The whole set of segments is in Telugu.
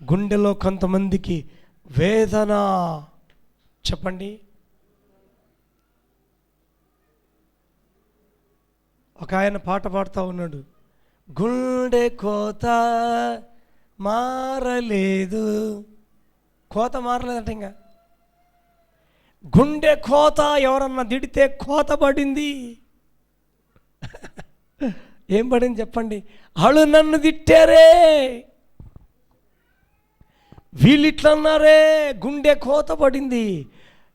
గుండెలో కొంతమందికి వేదన. చెప్పండి. ఒక ఆయన పాట పాడుతూ ఉన్నాడు, గుండె కోత మారలేదు. కోత మారలేదంట. ఇంకా గుండె కోత ఎవరన్నా తిడితే కోత పడింది. ఏం పడింది చెప్పండి? వాళ్ళు నన్ను తిట్టారే, వీళ్ళు ఇట్లా అన్నారే, గుండె కోత పడింది.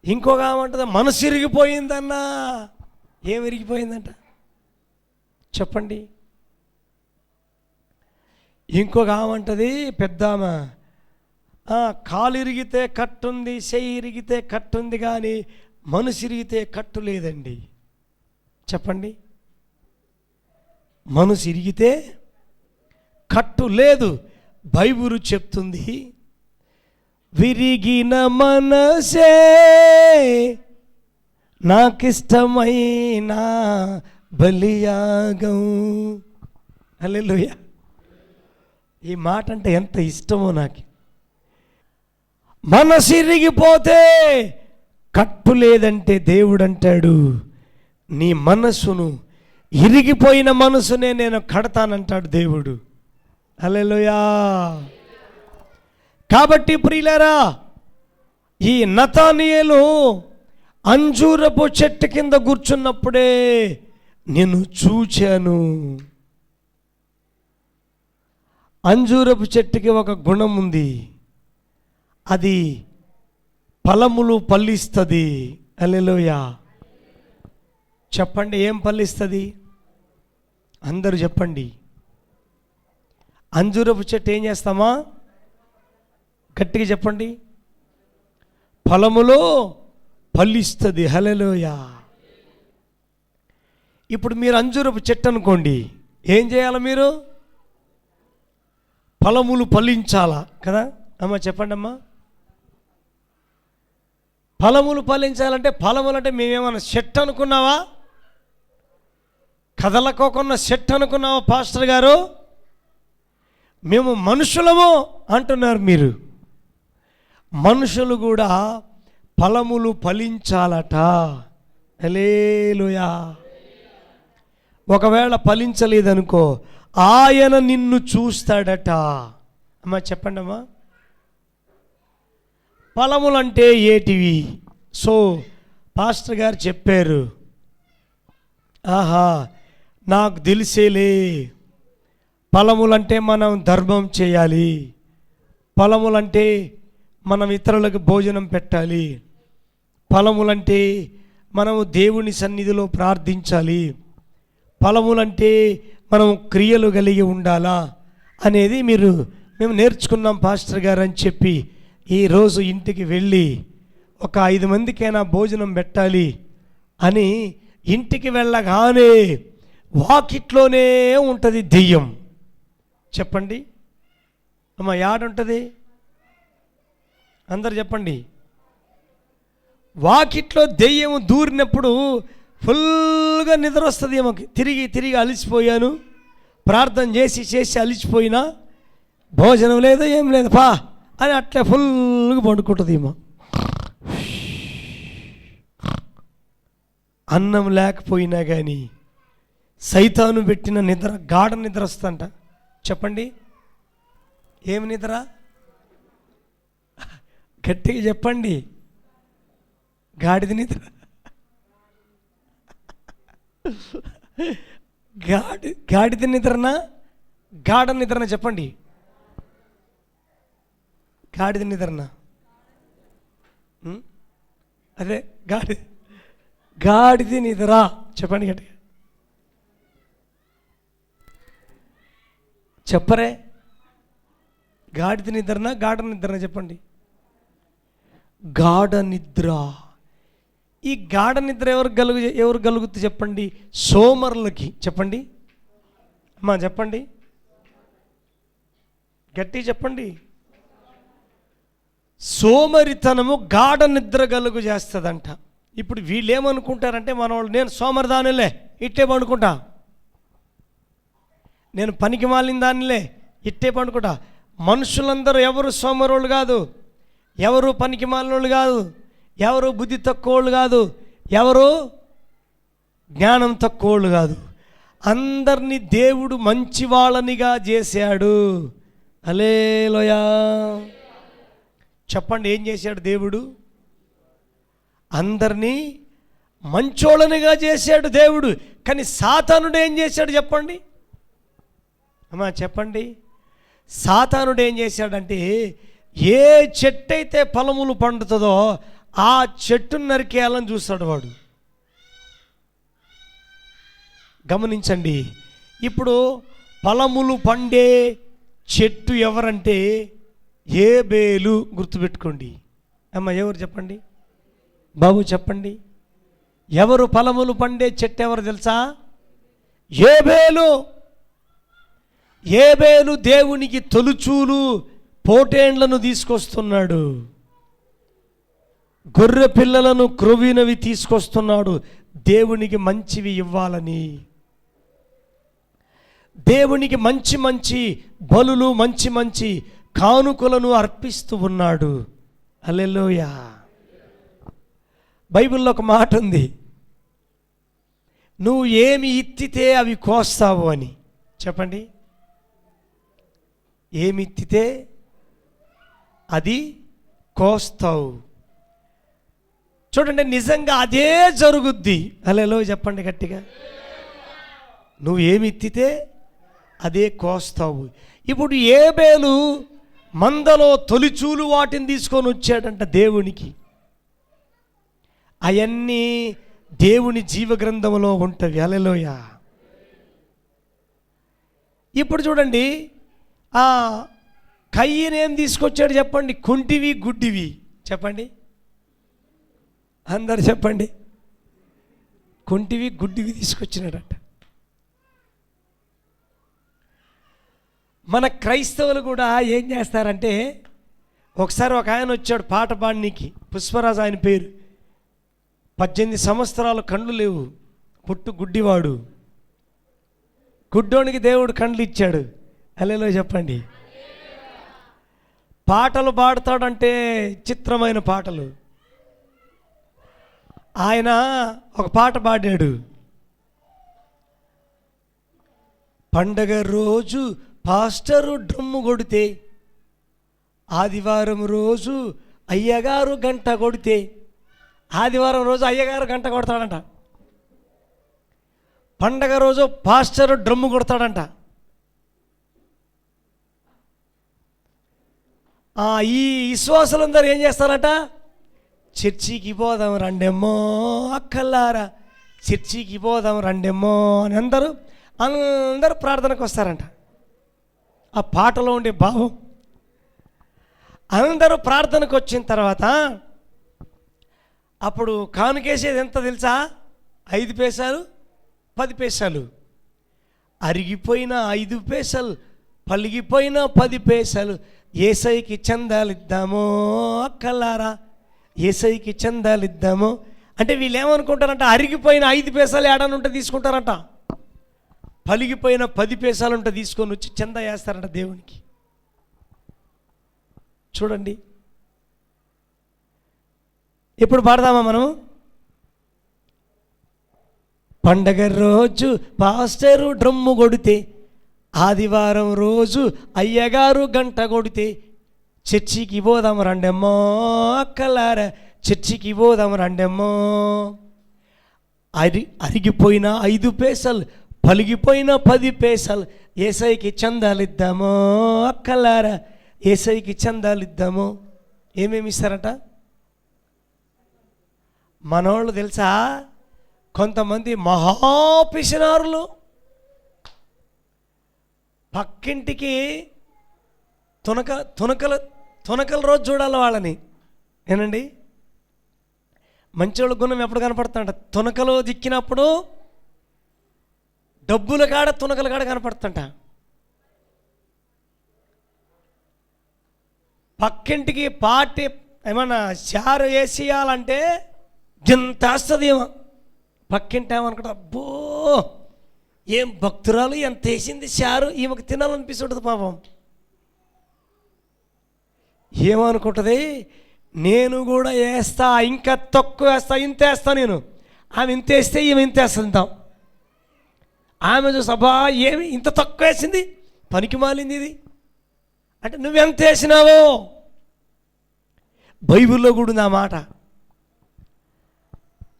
ఇంకొక ఏమంటుంది, మనసు ఇరిగిపోయిందన్నా. ఏం ఇరిగిపోయిందంట చెప్పండి? ఇంకొక ఆమంటది, పెద్దామా, కాలు ఇరిగితే కట్టుంది, చెయ్యి ఇరిగితే కట్టుంది, కానీ మనసు ఇరిగితే కట్టు లేదండి. చెప్పండి. మనసు ఇరిగితే కట్టు లేదు. బైబిలు చెప్తుంది, విరిగిన మనసే నాకిష్టమైన బలియాగం. హల్లెలూయా. ఈ మాట అంటే ఎంత ఇష్టమో నాకు. మనసు ఇరిగిపోతే కట్టు లేదంటే దేవుడు అంటాడు, నీ మనసును, ఇరిగిపోయిన మనసునే నేను కడతానంటాడు దేవుడు. హల్లెలూయా. కాబట్టి ప్రియులారా, ఈ నతానియేలు అంజూరపు చెట్టు కింద కూర్చున్నప్పుడే నేను చూచాను. అంజూరపు చెట్టుకి ఒక గుణం ఉంది, అది ఫలములు ఫలిస్తుంది. హల్లెలూయా. చెప్పండి, ఏం ఫలిస్తుంది? అందరూ చెప్పండి. అంజూరపు చెట్టు ఏం చేస్తామా? గట్టిగా చెప్పండి. ఫలములో ఫలిస్తుంది. హల్లెలూయా. ఇప్పుడు మీరు అంజూరపు చెట్టు అనుకోండి, ఏం చేయాలి? మీరు ఫలములు ఫలించాలా కదా అమ్మా? చెప్పండి అమ్మా. ఫలములు ఫలించాలంటే, ఫలములు అంటే మేమేమన్నా చెట్టు అనుకున్నావా? కదలకోకున్న చెట్టు అనుకున్నావా పాస్టర్ గారు? మేము మనుషులము అంటున్నారు మీరు. మనుషులు కూడా ఫలములు ఫలించాలట. హల్లెలూయా. ఒకవేళ ఫలించలేదనుకో, ఆయన నిన్ను చూస్తాడట. అమ్మా చెప్పండి అమ్మా. ఫలములంటే ఏటివి? సో పాస్టర్ గారు చెప్పారు. ఆహా, నాకు తెలిసేలే. ఫలములంటే మనం ధర్మం చేయాలి, ఫలములంటే మనం ఇతరులకు భోజనం పెట్టాలి, ఫలములంటే మనము దేవుని సన్నిధిలో ప్రార్థించాలి, ఫలములంటే మనం క్రియలు కలిగి ఉండాలా అనేది మేము నేర్చుకున్నాం పాస్టర్ గారు అని చెప్పి, ఈరోజు ఇంటికి వెళ్ళి ఒక 5 మందికైనా భోజనం పెట్టాలి అని ఇంటికి వెళ్ళగానే వాకిట్లోనే ఉంటుంది దెయ్యం. చెప్పండి అమ్మ, యాడుంటుంది? అందరు చెప్పండి. వాకిట్లో దెయ్యం దూరినప్పుడు ఫుల్గా నిద్ర వస్తుంది ఏమోకి. తిరిగి అలిసిపోయాను, ప్రార్థన చేసి అలిసిపోయినా, భోజనం లేదు ఏం లేదు పా అని అట్లా ఫుల్గా పండుకుంటుంది ఏమో. అన్నం లేకపోయినా కానీ సైతాను పెట్టిన నిద్ర, గాఢ నిద్ర వస్తుందంట. చెప్పండి, ఏమి నిద్ర? గట్టిగా చెప్పండి. గాడిద నిద్ర. గాడిద నిద్రనా గాఢ నిద్రనా? చెప్పండి. గాడిద నిద్రనా? అదే గాడిద నిద్ర. చెప్పండి గట్టిగా. చెప్పరే, గాడిద నిద్రనా గాఢ నిద్రనా? చెప్పండి. గాఢ నిద్ర. ఈ గాఢ నిద్ర ఎవరు కలుగుతూ చెప్పండి? సోమరులకి. చెప్పండి అమ్మా, చెప్పండి గట్టి చెప్పండి. సోమరితనము గాఢ నిద్ర కలుగు చేస్తుందంట. ఇప్పుడు వీళ్ళు ఏమనుకుంటారంటే, మనవాళ్ళు, నేను సోమరిదానిలే ఇట్టే పండుకుంటా, నేను పనికి మాలిన దానిలే ఇట్టే పండుకుంటా, మనుషులందరూ ఎవరు సోమరోళ్ళు కాదు, ఎవరు పనికి మాలినోళ్ళు కాదు, ఎవరు బుద్ధి తక్కువోళ్ళు కాదు, ఎవరు జ్ఞానం తక్కువోళ్ళు కాదు. అందరినీ దేవుడు మంచి వాళ్ళనిగా చేశాడు. హల్లెలూయా. చెప్పండి, ఏం చేశాడు దేవుడు? అందరినీ మంచోళ్ళనిగా చేశాడు దేవుడు. కానీ సాతానుడు ఏం చేశాడు చెప్పండి అమ్మా, చెప్పండి. సాతానుడు ఏం చేశాడంటే, ఏ చెట్టు అయితే ఫలములు పండుతుందో ఆ చెట్టును నరికేయాలని చూస్తాడు వాడు. గమనించండి, ఇప్పుడు ఫలములు పండే చెట్టు ఎవరంటే ఏబేలు. గుర్తుపెట్టుకోండి అమ్మ. ఎవరు చెప్పండి బాబు, చెప్పండి. ఎవరు ఫలములు పండే చెట్టు ఎవరు తెలుసా? ఏబేలు. ఏబేలు దేవునికి తొలుచూలు పోటేండ్లను తీసుకొస్తున్నాడు, గొర్రె పిల్లలను క్రొవ్వినవి తీసుకొస్తున్నాడు దేవునికి మంచివి ఇవ్వాలని. దేవునికి మంచి మంచి బలులు, మంచి మంచి కానుకలను అర్పిస్తూ ఉన్నాడు. హల్లెలూయా. బైబిల్లో ఒక మాట ఉంది, నువ్వు ఏమి ఇత్తితే అవి కోస్తావు అని. చెప్పండి, ఏమి ఇత్తితే అది కోస్తావు. చూడండి, నిజంగా అదే జరుగుద్ది. హల్లెలూయా చెప్పండి గట్టిగా. నువ్వు ఏమి ఇత్తితే అదే కోస్తావు. ఇప్పుడు ఏబేలు మందలో తొలిచూలు వాటిని తీసుకొని వచ్చాడంట దేవునికి. అవన్నీ దేవుని జీవగ్రంథంలో ఉంటవి. హల్లెలూయా. ఇప్పుడు చూడండి, ఆ కయ్యను ఏం తీసుకొచ్చాడు చెప్పండి? కుంటివి గుడ్డివి. చెప్పండి అందరు చెప్పండి. కుంటివి గుడ్డివి తీసుకొచ్చినాడంట. మన క్రైస్తవులు కూడా ఏం చేస్తారంటే, ఒకసారి ఒక ఆయన వచ్చాడు పాట పాడనీకి, పుష్పరాజు ఆయన పేరు. 18 సంవత్సరాలు కండ్లు లేవు, పుట్టు గుడ్డివాడు. గుడ్డోనికి దేవుడు కండ్లు ఇచ్చాడు. హల్లెలూయా చెప్పండి. పాటలు పాడతాడంటే చిత్రమైన పాటలు. ఆయన ఒక పాట పాడాడు. పండగ రోజు పాస్టరు డ్రమ్ము కొడితే, ఆదివారం రోజు అయ్యగారు గంట కొడితే. ఆదివారం రోజు అయ్యగారు గంట కొడతాడంట, పండగ రోజు పాస్టరు డ్రమ్ము కొడతాడంట. ఈ విశ్వాసులందరూ ఏం చేస్తారంట? చర్చికి పోదాం రండెమ్మో అక్కల్లారా, చర్చికి పోదాం రండెమ్మో అని అందరూ ప్రార్థనకు వస్తారంట. ఆ పాటలో ఉండే భావం. అందరూ ప్రార్థనకు వచ్చిన తర్వాత అప్పుడు కానుకేసేది ఎంత తెలుసా? 5 పైసలు 10 పైసలు. అరిగిపోయిన 5 పైసలు, పలిగిపోయిన 10 పైసలు. యేసయ్యకి చందాలిద్దామో అక్కలారా, యేసయ్యకి చందాలిద్దామో అంటే వీళ్ళు ఏమనుకుంటారంట? అరిగిపోయిన 5 పైసలు ఏడాను ఉంటే తీసుకుంటారంట, పలిగిపోయిన 10 పైసలు ఉంటే తీసుకొని వచ్చి చందా వేస్తారంట దేవునికి. చూడండి, ఇప్పుడు పాడదామా మనం? పండగ రోజు పాస్టరు డ్రమ్ము కొడితే, ఆదివారం రోజు అయ్యగారు గంట కొడితే, చర్చికి పోదాం రండెమ్మో అక్కలారా, చర్చికి పోదాం రండెమ్మో. అరిగిపోయిన 5 పైసలు, పలిగిపోయిన 10 పైసలు. యేసయ్యకి చందాలిద్దామో అక్కలారా, యేసయ్యకి చందాలిద్దామో. ఏమేమి ఇస్తారట మనోళ్ళు తెలుసా? కొంతమంది మహాపిసినారులు పక్కింటికి తునకల రోజు చూడాలి వాళ్ళని. ఏనండి, మంచోళ్ళ గుణం ఎప్పుడు కనపడుతుంట? తునకలు దిక్కినప్పుడు డబ్బుల కాడ తునకల కాడ కనపడుతుంట. పక్కింటికి పార్టీ ఏమన్నా చారు వేసేయాలంటే ఎంత వస్తుంది ఏమో. పక్కింటి ఏమనుకుంటా, అబ్బో ఏం భక్తురాలు ఎంత వేసింది చారు, ఈమెకు తినాలనిపిస్తుంటుంది పాపం. ఏమనుకుంటుంది, నేను కూడా వేస్తా, ఇంకా తక్కువ వేస్తా, ఇంత వేస్తా నేను. ఆమె ఇంత వేస్తే ఈమె ఇంత వేస్తుంటాం. ఆమె సభా ఏమి ఇంత తక్కువ వేసింది, పనికి మాలింది ఇది అంటే నువ్వెంత వేసినావో. బైబిల్లో కూడా ఉంది ఆ మాట.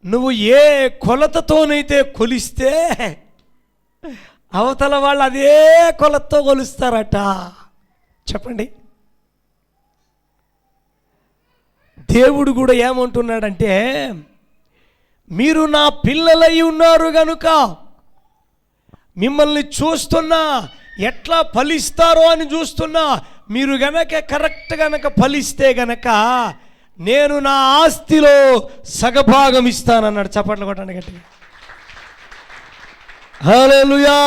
నువ్వు ఏ కొలతతోనైతే కొలిస్తే అవతల వాళ్ళు అదే కొలతతో కొలుస్తారట. చెప్పండి. దేవుడు కూడా ఏమంటున్నాడంటే, మీరు నా పిల్లలై ఉన్నారు గనుక మిమ్మల్ని చూస్తున్నా, ఎట్లా ఫలిస్తారో అని చూస్తున్నా. మీరు గనక కరెక్ట్ గనక ఫలిస్తే గనక నేను నా ఆస్తిలో సగభాగం ఇస్తానన్నాడు. చప్పట్లు కొట్టండి గట్టిగా. హల్లెలూయా.